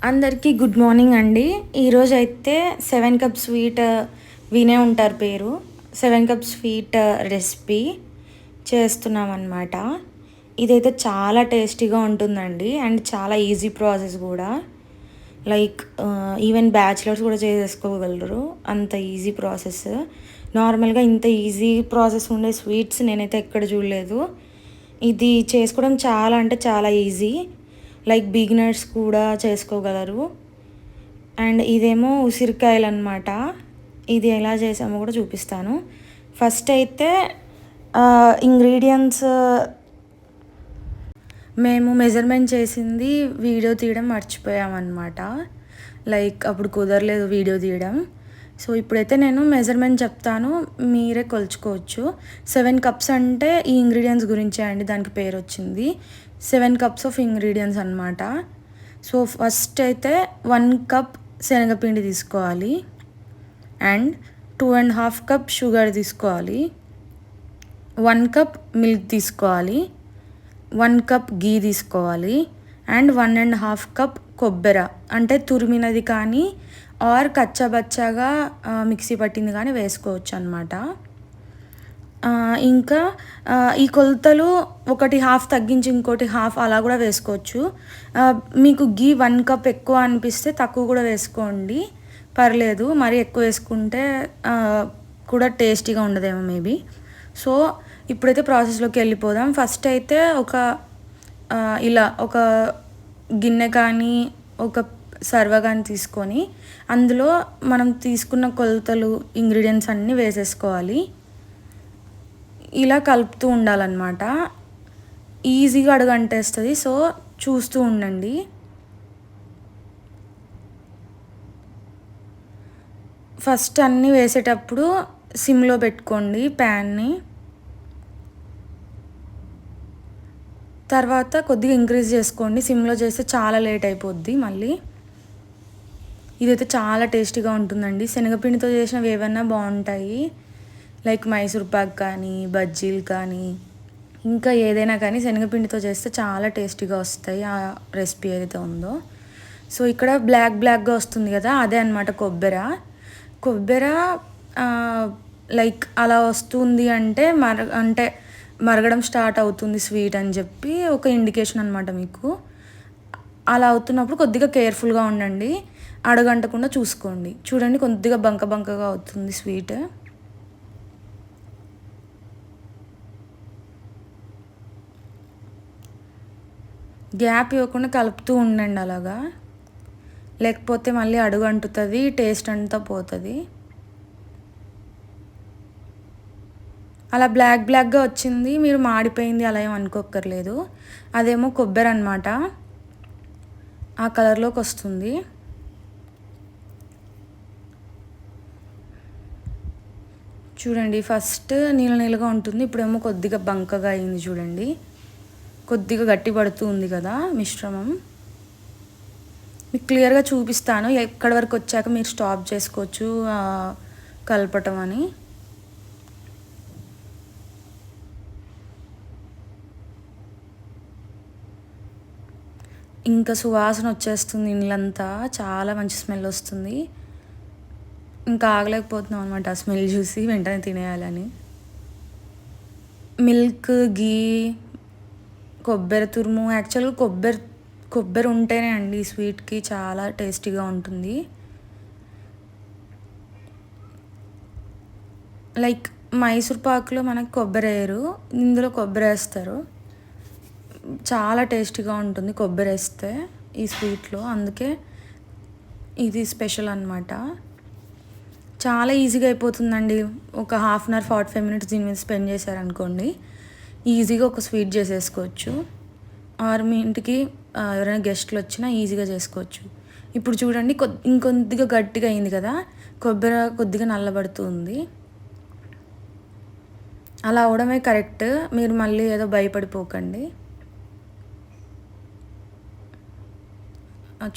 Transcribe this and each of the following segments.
అందరికీ good morning అండి. ఈరోజు అయితే 7 కప్ స్వీట్ వినే ఉంటారు పేరు. 7 కప్ స్వీట్ రెసిపీ చేస్తున్నాం అన్నమాట. ఇదైతే చాలా టేస్టీగా ఉంటుందండి అండ్ చాలా ఈజీ ప్రాసెస్ కూడా. లైక్ ఈవెన్ బ్యాచిలర్స్ కూడా చేసేసుకోగలరు, అంత ఈజీ ప్రాసెస్. నార్మల్గా ఇంత ఈజీ ప్రాసెస్ ఉండే స్వీట్స్ నేనైతే ఎక్కడ చూడలేదు. ఇది చేసుకోవడం చాలా అంటే చాలా ఈజీ. లైక్ బిగినర్స్ కూడా చేసుకోగలరు. అండ్ ఇదేమో ఉసిరికాయలు అనమాట. ఇది ఎలా చేసామో కూడా చూపిస్తాను. ఫస్ట్ అయితే ఇంగ్రీడియంట్స్ మేము మెజర్మెంట్ చేసింది వీడియో తీయడం మర్చిపోయామన్నమాట. లైక్ అప్పుడు కుదరలేదు వీడియో తీయడం. సో ఇప్పుడైతే నేను మెజర్మెంట్ చెప్తాను, మీరే కొలుచుకోవచ్చు. 7 కప్స్ అంటే ఈ ఇంగ్రీడియంట్స్ గురించే అండి దానికి పేరు వచ్చింది. 7 కప్స్ ఆఫ్ ఇంగ్రీడియంట్స్ అనమాట. సో ఫస్ట్ అయితే 1 కప్ శనగపిండి తీసుకోవాలి అండ్ 2.5 కప్ షుగర్ తీసుకోవాలి. 1 కప్ మిల్క్ తీసుకోవాలి. 1 కప్ గీ తీసుకోవాలి అండ్ 1.5 కప్ కొబ్బరి, అంటే తురిమినది కానీ ఆర్ కచ్చాబచ్చాగా మిక్సీ పట్టింది కానీ వేసుకోవచ్చు అనమాట. ఇంకా ఈ కొలతలు ఒకటి హాఫ్ తగ్గించి ఇంకోటి హాఫ్ అలా కూడా వేసుకోవచ్చు. మీకు గీ 1 కప్ ఎక్కువ అనిపిస్తే తక్కువ కూడా వేసుకోండి, పర్లేదు. మరి ఎక్కువ వేసుకుంటే కూడా టేస్టీగా ఉండదేమో మేబీ. సో ఇప్పుడైతే ప్రాసెస్లోకి వెళ్ళిపోదాం. ఫస్ట్ అయితే ఇలా ఒక గిన్నె కానీ ఒక సర్వ కానీ తీసుకొని అందులో మనం తీసుకున్న కొలతలు ఇంగ్రీడియంట్స్ అన్నీ వేసేసుకోవాలి. ఇలా కలుపుతూ ఉండాలన్నమాట. ఈజీగా అడుగంటేస్తుంది, సో చూస్తూ ఉండండి. ఫస్ట్ అన్నీ వేసేటప్పుడు సిమ్లో పెట్టుకోండి ప్యాన్ని. తర్వాత కొద్దిగా ఇంక్రీజ్ చేసుకోండి. సిమ్లో చేస్తే చాలా లేట్ అయిపోద్ది మళ్ళీ. ఇదైతే చాలా టేస్టీగా ఉంటుందండి. శనగపిండితో చేసినవి ఏవన్నా బాగుంటాయి, లైక్ మైసూర్ పాక్ కానీ బజ్జీలు కానీ ఇంకా ఏదైనా కానీ శనగపిండితో చేస్తే చాలా టేస్టీగా వస్తాయి ఆ రెసిపీ ఏదైతే ఉందో. సో ఇక్కడ బ్లాక్గా వస్తుంది కదా, అదే అనమాట కొబ్బరి. లైక్ అలా వస్తుంది అంటే మరగడం స్టార్ట్ అవుతుంది స్వీట్ అని చెప్పి ఒక ఇండికేషన్ అనమాట మీకు. అలా అవుతున్నప్పుడు కొద్దిగా కేర్ఫుల్గా ఉండండి, అడగంటకుండా చూసుకోండి. చూడండి కొద్దిగా బంకగా అవుతుంది స్వీట్. గ్యాప్ ఇవ్వకుండా కలుపుతూ ఉండండి అలాగా, లేకపోతే మళ్ళీ అడుగు అంటుతుంది, టేస్ట్ అంతా పోతుంది. అలా బ్లాక్గా వచ్చింది, మీరు మాడిపోయింది అలా ఏం అనుకోక్కర్లేదు. అదేమో కొబ్బరి అనమాట, ఆ కలర్లోకి వస్తుంది. చూడండి ఫస్ట్ నీళ్ళగా ఉంటుంది, ఇప్పుడేమో కొద్దిగా బంకగా అయింది. చూడండి కొద్దిగా గట్టి పడుతూ ఉంది కదా మిశ్రమం. మీకు క్లియర్గా చూపిస్తాను, ఎక్కడి వరకు వచ్చాక మీరు స్టాప్ చేసుకోవచ్చు కలపటం అని. ఇంకా సువాసన వచ్చేస్తుంది, ఇల్లంతా చాలా మంచి స్మెల్ వస్తుంది. ఇంకా ఆగలేకపోతున్నాం అనమాట ఆ స్మెల్ చూసి, వెంటనే తినేయాలని. మిల్క్, గీ, కొబ్బరి తురుము, యాక్చువల్గా కొబ్బరి ఉంటేనే అండి స్వీట్కి చాలా టేస్టీగా ఉంటుంది. లైక్ మైసూర్ పాకులో మనకి కొబ్బరి వేయరు, ఇందులో కొబ్బరి వేస్తారు. చాలా టేస్టీగా ఉంటుంది కొబ్బరి వేస్తే ఈ స్వీట్లో, అందుకే ఇది స్పెషల్ అనమాట. చాలా ఈజీగా అయిపోతుందండి. ఒక హాఫ్ అన్ అవర్ 45 మినిట్స్ దీని మీద స్పెండ్ చేశారనుకోండి, ఈజీగా ఒక స్వీట్ చేసేసుకోవచ్చు. ఆర్ మీ ఇంటికి ఎవరైనా గెస్ట్లు వచ్చినా ఈజీగా చేసుకోవచ్చు. ఇప్పుడు చూడండి ఇంకొద్దిగా గట్టిగా అయింది కదా, కొబ్బరి కొద్దిగా నల్లబడుతుంది. అలా అవడమే కరెక్ట్, మీరు మళ్ళీ ఏదో భయపడిపోకండి.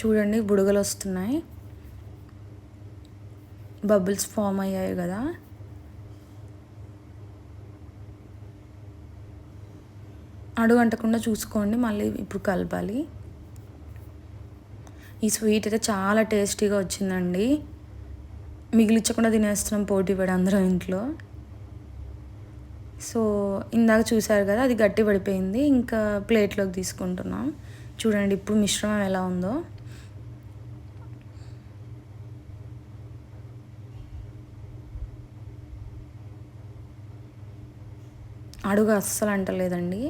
చూడండి బుడగలు వస్తున్నాయి, బబుల్స్ ఫామ్ అయ్యాయి కదా. అడుగంటకుండా చూసుకోండి, మళ్ళీ ఇప్పుడు కలపాలి. ఈ స్వీట్ అయితే చాలా టేస్టీగా వచ్చిందండి. మిగిలిచ్చకుండా తినేస్తున్నాం పోటీ పడి అందరం ఇంట్లో. సో ఇందాక చూసారు కదా, అది గట్టి పడిపోయింది. ఇంకా ప్లేట్లోకి తీసుకుంటున్నాం. చూడండి ఇప్పుడు మిశ్రమం ఎలా ఉందో. అడుగు అస్సలు అంటలేదండి,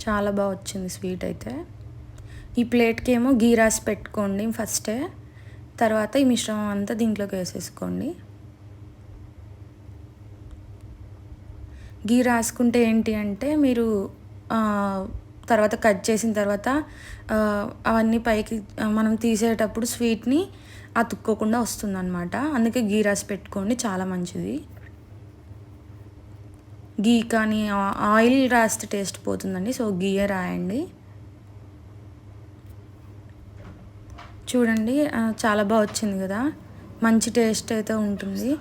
చాలా బాగా వచ్చింది స్వీట్ అయితే. ఈ ప్లేట్కి ఏమో గీ రాసి పెట్టుకోండి ఫస్టే, తర్వాత ఈ మిశ్రమం అంతా దీంట్లోకి వేసేసుకోండి. గీ రాసుకుంటే ఏంటి అంటే మీరు తర్వాత కట్ చేసిన తర్వాత అవన్నీ పైకి మనం తీసేటప్పుడు స్వీట్ని అతుక్కోకుండా వస్తుందన్నమాట. అందుకే గీ రాసి పెట్టుకోండి, చాలా మంచిది. గీ కానీ ఆయిల్ రాస్తే టేస్ట్ పోతుందండి, సో గీయే రాయండి. చూడండి చాలా బాగా వచ్చింది కదా, మంచి టేస్ట్ అయితే ఉంటుంది.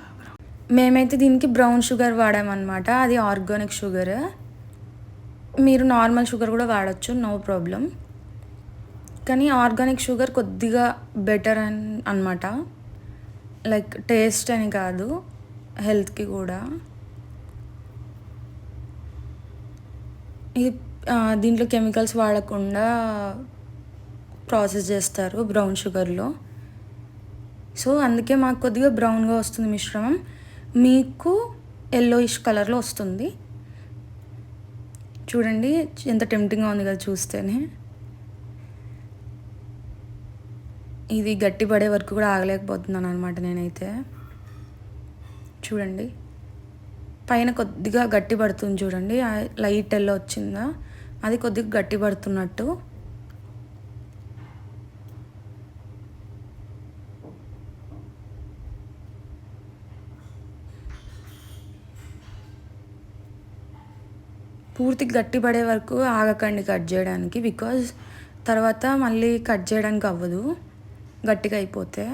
మేమైతే దీనికి బ్రౌన్ షుగర్ వాడామన్నమాట, అది ఆర్గానిక్ షుగర్. మీరు నార్మల్ షుగర్ కూడా వాడచ్చు, నో ప్రాబ్లం. కానీ ఆర్గానిక్ షుగర్ కొద్దిగా బెటర్ అన్నమాట, లైక్ టేస్ట్ అని కాదు, హెల్త్కి కూడా. ఇది దీంట్లో కెమికల్స్ వాడకుండా ప్రాసెస్ చేస్తారు బ్రౌన్ షుగర్లో. సో అందుకే మాకు కొద్దిగా బ్రౌన్గా వస్తుంది మిశ్రమం, మీకు ఎల్లోయిష్ కలర్లో వస్తుంది. చూడండి ఎంత టెంప్టింగ్గా ఉంది కదా చూస్తేనే. ఇది గట్టి పడే వరకు కూడా ఆగలేకపోతున్నాను అనమాట నేనైతే. చూడండి పైన కొద్దిగా గట్టి పడుతుంది చూడండి, లైట్ ఎల్లో వచ్చిందా, అది కొద్దిగా గట్టి పడుతున్నట్టు. పూర్తి గట్టి పడే వరకు ఆగకండి కట్ చేయడానికి, బికాజ్ తర్వాత మళ్ళీ కట్ చేయడానికి అవ్వదు గట్టిగా అయిపోతే.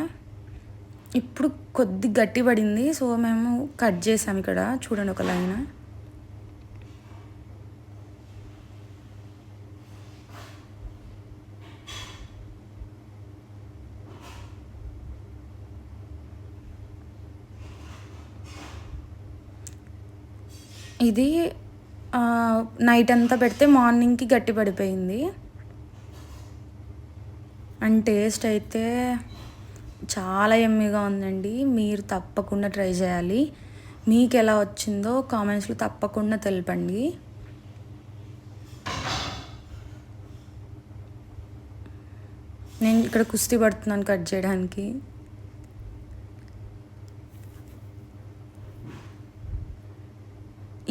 ఇప్పుడు కొద్ది గట్టి పడింది, సో మేము కట్ చేసాం ఇక్కడ. చూడండి ఒక లైన్. ఇది నైట్ అంతా పెడితే మార్నింగ్కి గట్టి పడిపోయింది. అండ్ టేస్ట్ అయితే చాలా యమ్మీగా ఉందండి, మీరు తప్పకుండా ట్రై చేయాలి. మీకు ఎలా వచ్చిందో కామెంట్స్లో తప్పకుండా తెలపండి. నేను ఇక్కడ కుస్తీ పడుతున్నాను కట్ చేయడానికి.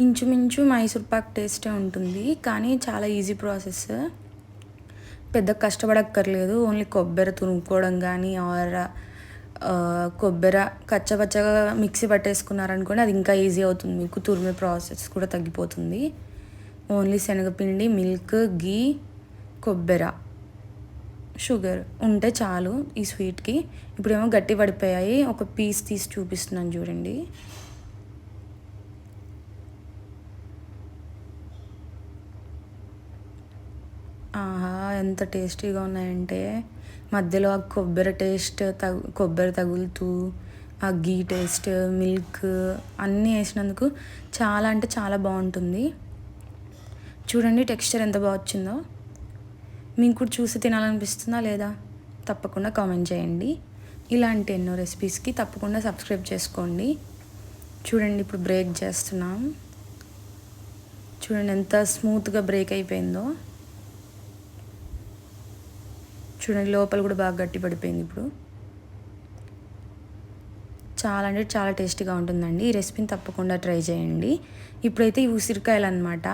ఇంచుమించు మైసూర్ పాక్ టేస్టే ఉంటుంది, కానీ చాలా ఈజీ ప్రాసెస్, పెద్ద కష్టపడక్కర్లేదు. ఓన్లీ కొబ్బరి తురుముకోవడం కానీ ఆర్ కొబ్బరి కచ్చపచ్చగా మిక్సీ పట్టేసుకున్నారనుకోండి, అది ఇంకా ఈజీ అవుతుంది మీకు, తురిమే ప్రాసెస్ కూడా తగ్గిపోతుంది. ఓన్లీ శనగపిండి, మిల్క్, గీ, కొబ్బరి, షుగర్ ఉంటే చాలు ఈ స్వీట్కి. ఇప్పుడేమో గట్టి పడిపోయాయి, ఒక పీస్ తీసి చూపిస్తున్నాను చూడండి. ఆహా ఎంత టేస్టీగా ఉన్నాయంటే, మధ్యలో ఆ కొబ్బరి టేస్ట్ కొబ్బరి తగులుతూ ఆ గీ టేస్ట్, మిల్క్ అన్నీ వేసినందుకు చాలా అంటే చాలా బాగుంటుంది. చూడండి టెక్స్చర్ ఎంత బాగా వచ్చిందో. మీకు కూడా చూసి తినాలనిపిస్తుందా లేదా తప్పకుండా కామెంట్ చేయండి. ఇలాంటి ఎన్నో రెసిపీస్కి తప్పకుండా సబ్స్క్రైబ్ చేసుకోండి. చూడండి ఇప్పుడు బ్రేక్ చేస్తున్నాం, చూడండి ఎంత స్మూత్గా బ్రేక్ అయిపోయిందో. చూడండి లోపల కూడా బాగా గట్టి పడిపోయింది. ఇప్పుడు చాలా అంటే చాలా టేస్టీగా ఉంటుందండి, ఈ రెసిపీని తప్పకుండా ట్రై చేయండి. ఇప్పుడైతే ఈ ఉసిరికాయలు అనమాట.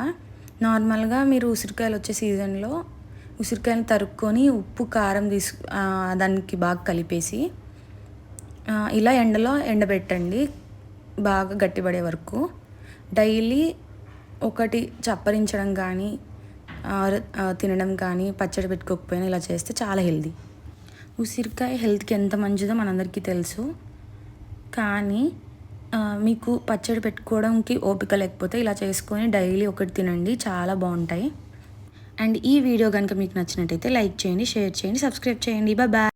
నార్మల్గా మీరు ఉసిరికాయలు వచ్చే సీజన్లో ఉసిరికాయలు తరుక్కొని ఉప్పు కారం దానికి బాగా కలిపేసి ఇలా ఎండలో ఎండబెట్టండి బాగా గట్టిపడే వరకు. డైలీ ఒకటి చప్పరించడం కానీ తినడం కానీ, పచ్చడి పెట్టుకోకపోయినా ఇలా చేస్తే చాలా హెల్దీ. ఉసిరికాయ హెల్త్కి ఎంత మంచిదో మనందరికీ తెలుసు, కానీ మీకు పచ్చడి పెట్టుకోవడానికి ఓపిక లేకపోతే ఇలా చేసుకొని డైలీ ఒకటి తినండి, చాలా బాగుంటాయి. అండ్ ఈ వీడియో కనుక మీకు నచ్చినట్టయితే లైక్ చేయండి, షేర్ చేయండి, సబ్స్క్రైబ్ చేయండి. బాయ్.